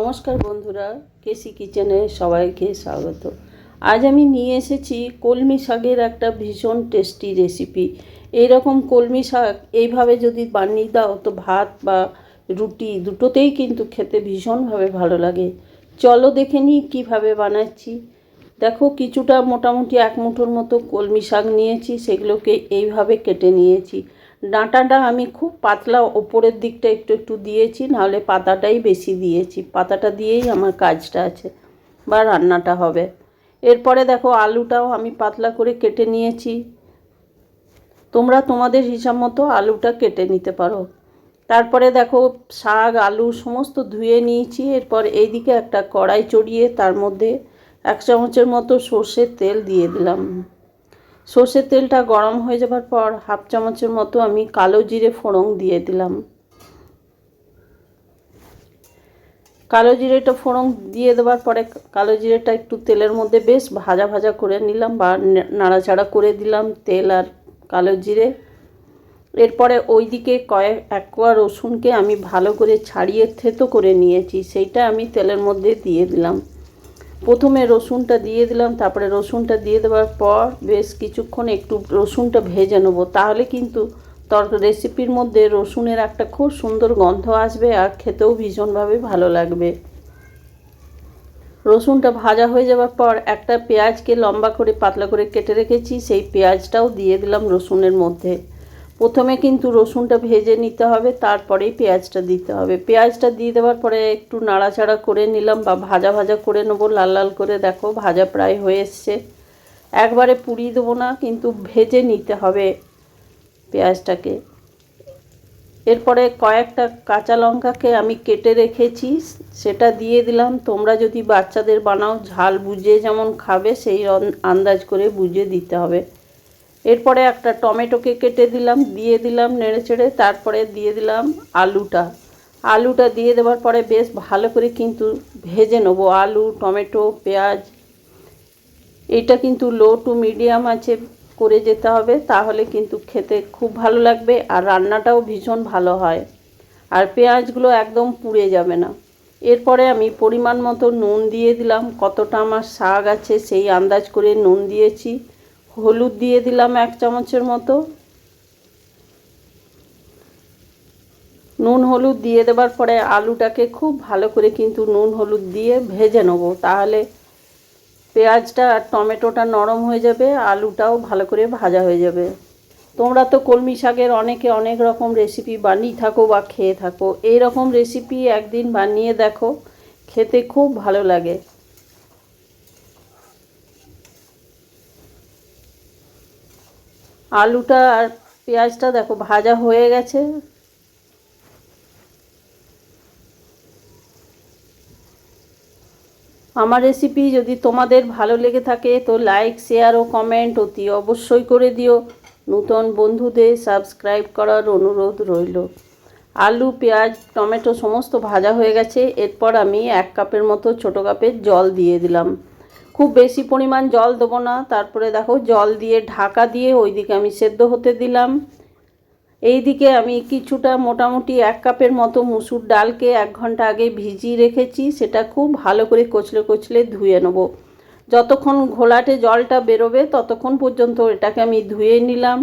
নমস্কার বন্ধুরা, কেসি কিচেনে সবাইকে স্বাগত। আজ আমি নিয়ে এসেছি কলমি শাকের একটা ভীষণ টেস্টি রেসিপি। এইরকম কলমি শাক এইভাবে যদি বানিয়ে দাও তো ভাত বা রুটি দুটোতেই কিন্তু খেতে ভীষণভাবে ভালো লাগে। চলো দেখে নিই কীভাবে বানাচ্ছি। দেখো, কিছুটা মোটামুটি এক মুঠোর মতো কলমি শাক নিয়েছি, সেগুলোকে এইভাবে কেটে নিয়েছি। ডাঁটাটা আমি খুব পাতলা ওপরের দিকটা একটু একটু দিয়েছি, নাহলে পাতাটাই বেশি দিয়েছি। পাতাটা দিয়েই আমার কাজটা আছে বা রান্নাটা হবে। এরপরে দেখো, আলুটাও আমি পাতলা করে কেটে নিয়েছি। তোমরা তোমাদের হিসাব মতো আলুটা কেটে নিতে পারো। তারপরে দেখো, শাক আলু সমস্ত ধুয়ে নিয়েছি। এরপর এইদিকে একটা কড়াই চড়িয়ে তার মধ্যে 1 চামচের মতো সর্ষের তেল দিয়ে দিলাম। সর্ষের তেলটা গরম হয়ে যাবার পর 1/2 চামচের মতো আমি কালো জিরে ফোড়ন দিয়ে দিলাম। কালো জিরেটা ফোড়ন দিয়ে দেওয়ার পরে কালো জিরেটা একটু তেলের মধ্যে বেশ ভাজা ভাজা করে নিলাম বা নাড়াচাড়া করে দিলাম তেল আর কালো জিরে। এরপরে ওইদিকে এক কোয়া রসুনকে আমি ভালো করে ছাড়িয়ে থেতো করে নিয়েছি, সেইটা আমি তেলের মধ্যে দিয়ে দিলাম। প্রথমে রসুনটা দিয়ে দিলাম, তারপরে রসুনটা দিয়ে দেওয়ার পর বেশ কিছুক্ষণ একটু রসুনটা ভেজে নেবো। তাহলে কিন্তু রেসিপির মধ্যে রসুনের একটা খুব সুন্দর গন্ধ আসবে আর খেতেও ভীষণভাবে ভালো লাগবে। রসুনটা ভাজা হয়ে যাওয়ার পর একটা পেঁয়াজকে লম্বা করে পাতলা করে কেটে রেখেছি, সেই পেঁয়াজটাও দিয়ে দিলাম রসুনের মধ্যে। প্রথমে কিন্তু রসুনটা ভেজে নিতে হবে, তারপরেই পেঁয়াজটা দিতে হবে। পেঁয়াজটা দিয়ে দেওয়ার পরে একটু নাড়াচাড়া করে নিলাম বা ভাজা ভাজা করে নেবো, লাল লাল করে। দেখো, ভাজা প্রায় হয়ে এসছে। একবারে পুড়িয়ে দেবো না, কিন্তু ভেজে নিতে হবে পেঁয়াজটাকে। এরপরে কয়েকটা কাঁচা লঙ্কাকে আমি কেটে রেখেছি, সেটা দিয়ে দিলাম। তোমরা যদি বাচ্চাদের বানাও, ঝাল বুঝে যেমন খাবে সেই আন্দাজ করে বুঝে দিতে হবে। এরপরে একটা টমেটোকে কেটে দিলাম, দিয়ে দিলাম নেড়েচেড়ে। তারপরে দিয়ে দিলাম আলুটা দিয়ে দেওয়ার পরে বেশ ভালো করে কিন্তু ভেজে নেবো। আলু, টমেটো, পেঁয়াজ এটা কিন্তু লো টু মিডিয়াম আছে করে যেতে হবে, তাহলে কিন্তু খেতে খুব ভালো লাগবে আর রান্নাটাও ভীষণ ভালো হয়, আর পেঁয়াজগুলো একদম পুড়ে যাবে না। এরপরে আমি পরিমাণ মতো নুন দিয়ে দিলাম। কতটা আমার শাক আছে সেই আন্দাজ করে নুন দিয়েছি। হলুদ দিয়ে দিলাম 1 চামচের মতো। নুন হলুদ দিয়ে দেওয়ার পরে আলুটাকে খুব ভালো করে কিন্তু নুন হলুদ দিয়ে ভেজে নেবো, তাহলে পেঁয়াজটা আর টমেটোটা নরম হয়ে যাবে, আলুটাও ভালো করে ভাজা হয়ে যাবে। তোমরা তো কলমি শাকের অনেকে অনেক রকম রেসিপি বানিয়ে থাকো বা খেয়ে থাকো। এই রকম রেসিপি একদিন বানিয়ে দেখো, খেতে খুব ভালো লাগে। আলুটা আর পেঁয়াজটা দেখো ভাজা হয়ে গেছে। আমার রেসিপি যদি তোমাদের ভালো লেগে থাকে তো লাইক, শেয়ার ও কমেন্ট অতি অবশ্যই করে দিও। নতুন বন্ধুদের সাবস্ক্রাইব করার অনুরোধ রইল। আলু, পেঁয়াজ, টমেটো সমস্ত ভাজা হয়ে গেছে। এরপর আমি 1 কাপের মতো ছোটো কাপের জল দিয়ে দিলাম। খুব বেশি পরিমাণ জল দেবো না। তারপরে দেখো, জল দিয়ে ঢাকা দিয়ে ওইদিকে আমি সেদ্ধ হতে দিলাম। এইদিকে আমি কিছুটা মোটামুটি 1 কাপের মতো মুসুর ডালকে 1 ঘন্টা আগে ভিজিয়ে রেখেছি, সেটা খুব ভালো করে কচলে কচলে ধুয়ে নেব। যতক্ষণ ঘোলাটে জলটা বেরোবে ততক্ষণ পর্যন্ত এটাকে আমি ধুয়ে নিলাম।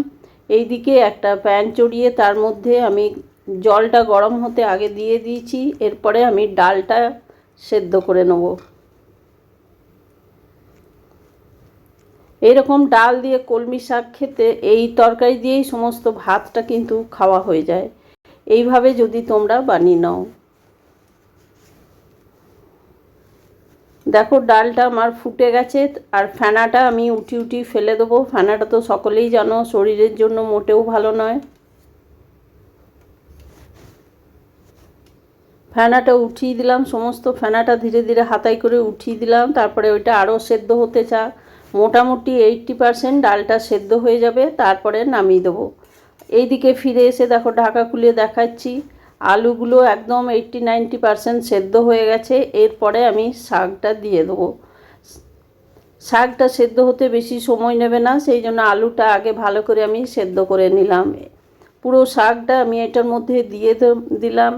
এইদিকে একটা প্যান চড়িয়ে তার মধ্যে আমি জলটা গরম হতে আগে দিয়ে দিয়েছি। এরপরে আমি ডালটা সেদ্ধ করে নেব। এইরকম ডাল দিয়ে কলমি শাক খেতে এই তরকারি দিয়েই সমস্ত ভাতটা কিন্তু খাওয়া হয়ে যায়। এইভাবে যদি তোমরা বানিয়ে নাও। দেখো, ডালটা আমার ফুটে গেছে আর ফেনাটা আমি উঠি ফেলে দেবো। ফেনাটা তো সকলেই জানো শরীরের জন্য মোটেও ভালো নয়। ফেনাটা উঠিয়ে দিলাম, সমস্ত ফেনাটা ধীরে ধীরে হাতায় করে উঠিয়ে দিলাম। তারপরে ওইটা আরও সেদ্ধ হতে মোটামুটি 80% ডালটা সেদ্ধ হয়ে যাবে, তারপরে নামিয়ে দেবো। এইদিকে ফিরে এসে দেখো, ঢাকা খুলে দেখাচ্ছি, আলুগুলো একদম 80-90% সেদ্ধ হয়ে গেছে। এরপরে আমি শাকটা দিয়ে দেবো। শাকটা সেদ্ধ হতে বেশি সময় নেবে না, সেই জন্য আলুটা আগে ভালো করে আমি সেদ্ধ করে নিলাম। পুরো শাকটা আমি এটার মধ্যে দিয়ে দিলাম।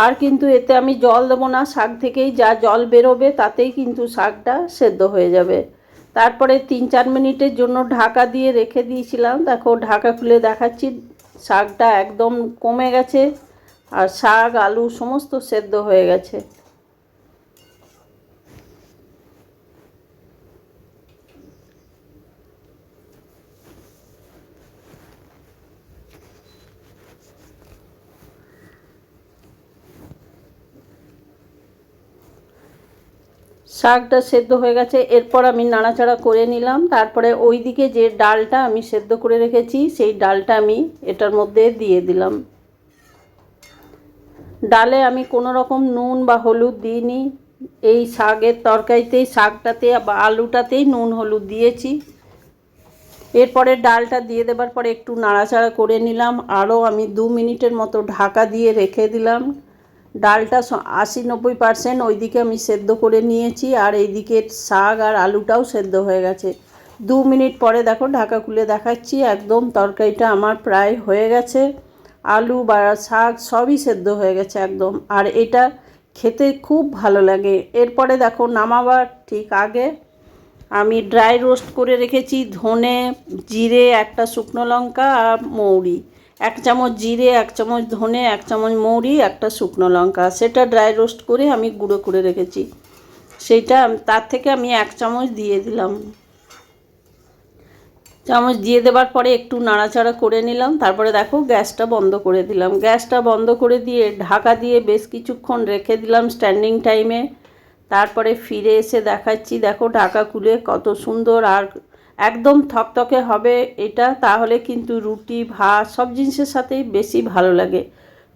আর কিন্তু এতে আমি জল দেবো না, শাক থেকেই যা জল বেরোবে তাতেই কিন্তু শাকটা সেদ্ধ হয়ে যাবে। তারপরে 3-4 মিনিটের জন্য ঢাকা দিয়ে রেখে দিয়েছিলাম। দেখো ঢাকা খুলে দেখাচ্ছি, শাকটা একদম কমে গেছে আর শাক আলু সমস্ত সেদ্ধ হয়ে গেছে। শাকটা সেদ্ধ হয়ে গেছে, এরপর আমি নাড়াচাড়া করে নিলাম। তারপরে ওইদিকে যে ডালটা আমি সেদ্ধ করে রেখেছি সেই ডালটা আমি এটার মধ্যে দিয়ে দিলাম। ডালে আমি কোনো রকম নুন বা হলুদ দিইনি, এই শাকের তরকারিতেই শাকটাতে বা আলুটাতেই নুন হলুদ দিয়েছি। এরপরে ডালটা দিয়ে দেবার পরে একটু নাড়াচাড়া করে নিলাম, আরও আমি 2 মিনিটের মতো ঢাকা দিয়ে রেখে দিলাম। ডালটা 80-90% ওইদিকে আমি সেদ্ধ করে নিয়েছি আর এইদিকে শাক আর আলুটাও সেদ্ধ হয়ে গেছে। 2 মিনিট পরে দেখো ঢাকা খুলে দেখাচ্ছি, একদম তরকারিটা আমার প্রায় হয়ে গেছে। আলু বা শাক সবই সেদ্ধ হয়ে গেছে একদম, আর এটা খেতে খুব ভালো লাগে। এরপরে দেখো নামাবার ঠিক আগে আমি ড্রাই রোস্ট করে রেখেছি ধনে, জিরে, একটা শুকনো লঙ্কা আর মৌরি, 1 চামচ জিরে, 1 চামচ ধনে, 1 চামচ মৌরি, একটা শুকনো লঙ্কা, সেটা ড্রাই রোস্ট করে আমি গুঁড়ো করে রেখেছি। সেইটা তার থেকে আমি 1 চামচ দিয়ে দিলাম। চামচ দিয়ে দেবার পরে একটু নাড়াচাড়া করে নিলাম। তারপরে দেখো গ্যাসটা বন্ধ করে দিলাম। গ্যাসটা বন্ধ করে দিয়ে ঢাকা দিয়ে বেশ কিছুক্ষণ রেখে দিলাম স্ট্যান্ডিং টাইমে। তারপরে ফিরে এসে দেখাচ্ছি, দেখো ঢাকা খুলে কত সুন্দর আর একদম থকথকে হবে এটা, তাহলে কিন্তু রুটি ভাত সব জিনিসের সাথেই বেশি ভালো লাগে।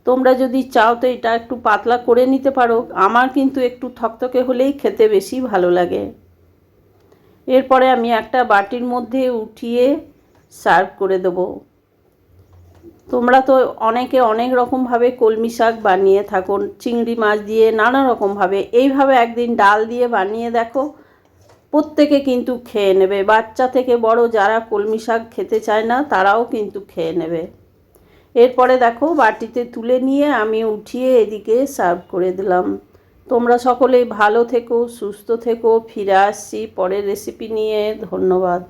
তোমরা যদি চাও তো এটা একটু পাতলা করে নিতে পারো, আমার কিন্তু একটু থকথকে হলেই খেতে বেশি ভালো লাগে। এরপরে আমি একটা বাটির মধ্যে উঠিয়ে সার্ভ করে দেবো। তোমরা তো অনেকে অনেক রকমভাবে কলমি শাক বানিয়ে থাকো, চিংড়ি মাছ দিয়ে নানা রকমভাবে, এইভাবে একদিন ডাল দিয়ে বানিয়ে দেখো, প্রত্যেকে কিন্তু খেয়ে নেবে। বাচ্চা থেকে বড় যারা কলমি শাক খেতে চায় না তারাও কিন্তু খেয়ে নেবে। এরপরে দেখো বাটিতে তুলে নিয়ে আমি উঠিয়ে এদিকে সার্ভ করে দিলাম। তোমরা সকলেই ভালো থেকো, সুস্থ থেকো। ফিরে আসছি পরের রেসিপি নিয়ে। ধন্যবাদ।